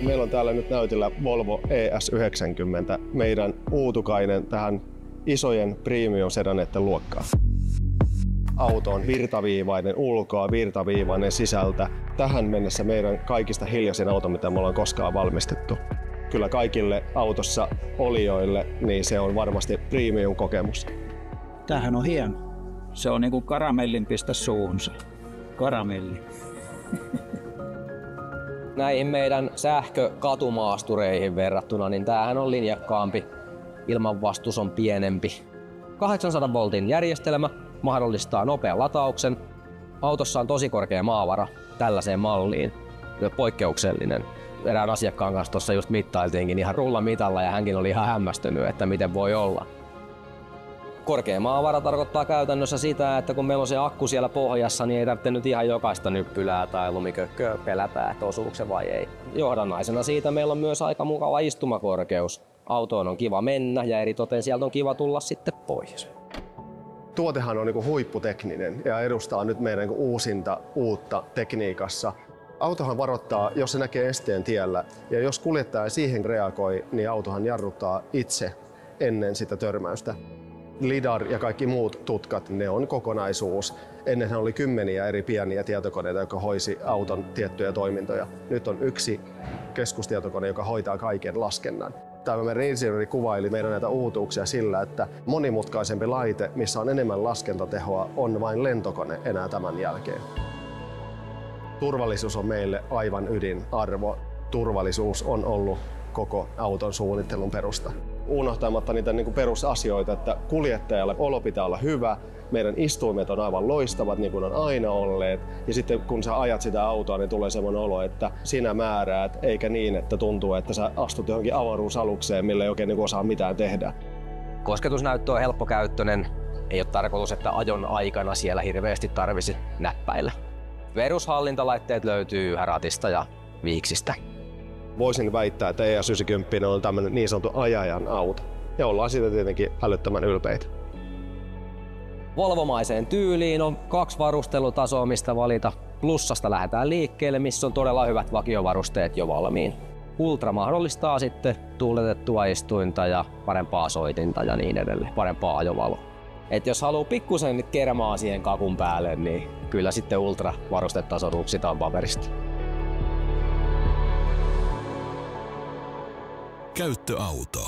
Meillä on täällä nyt näytillä Volvo ES90, meidän uutukainen tähän isojen premium-sedaneiden luokkaan. Auto on virtaviivainen ulkoa, virtaviivainen sisältä. Tähän mennessä meidän kaikista hiljaisin auto, mitä me ollaan koskaan valmistettu. Kyllä kaikille autossa olijoille niin se on varmasti premium-kokemus. Tämähän on hieno. Se on niin kuin karamellin pistä suuhunsa. Karamelli. Näihin meidän sähkökatumaastureihin verrattuna, niin tämähän on linjakkaampi. Ilmanvastus on pienempi. 800 voltin järjestelmä mahdollistaa nopean latauksen. Autossa on tosi korkea maavara tällaiseen malliin. Poikkeuksellinen. Erään asiakkaan kanssa tuossa just mittailtiinkin ihan rullamitalla ja hänkin oli ihan hämmästynyt, että miten voi olla. Korkea maavara tarkoittaa käytännössä sitä, että kun meillä on se akku siellä pohjassa, niin ei tarvitse nyt ihan jokaista nyppylää tai lumikökköä pelätä, että osuuko se vai ei. Johdannaisena siitä meillä on myös aika mukava istumakorkeus. Autoon on kiva mennä ja eritoten sieltä on kiva tulla sitten pois. Tuotehan on niinku huipputekninen ja edustaa nyt meidän niinku uusinta uutta tekniikassa. Autohan varoittaa, jos se näkee esteen tiellä, ja jos kuljettaja siihen reagoi, niin autohan jarruttaa itse ennen sitä törmäystä. LiDAR ja kaikki muut tutkat, ne on kokonaisuus. Ennenhän oli kymmeniä eri pieniä tietokoneita, jotka hoisi auton tiettyjä toimintoja. Nyt on yksi keskustietokone, joka hoitaa kaiken laskennan. Tämä meidän insinööri kuvaili meidän näitä uutuuksia sillä, että monimutkaisempi laite, missä on enemmän laskentatehoa, on vain lentokone enää tämän jälkeen. Turvallisuus on meille aivan ydinarvo. Turvallisuus on ollut koko auton suunnittelun perusta. Unohtamatta niitä perusasioita, että kuljettajalle olo pitää olla hyvä, meidän istuimet on aivan loistavat niin kuin on aina olleet, ja sitten kun sä ajat sitä autoa, niin tulee semmoinen olo, että sinä määräät, eikä niin, että tuntuu, että sä astut johonkin avaruusalukseen, millä ei oikein osaa mitään tehdä. Kosketusnäyttö on helppokäyttöinen, ei ole tarkoitus, että ajon aikana siellä hirveästi tarvisi näppäillä. Perushallintalaitteet löytyy ratista ja viiksistä. Voisin väittää, että ES90 on tämmöinen niin sanottu ajajan auto. Ja ollaan siitä tietenkin älyttömän ylpeitä. Volvomaiseen tyyliin on 2 varustelutasoa, mistä valita. Plussasta lähdetään liikkeelle, missä on todella hyvät vakiovarusteet jo valmiin. Ultra mahdollistaa sitten tuuletettua istuinta ja parempaa soitinta ja niin edelleen, parempaa ajovaloa. Et jos haluaa pikkusen nyt kermaa siihen kakun päälle, niin kyllä sitten ultra varustetaso rupsitaan paperista. Käyttöauto.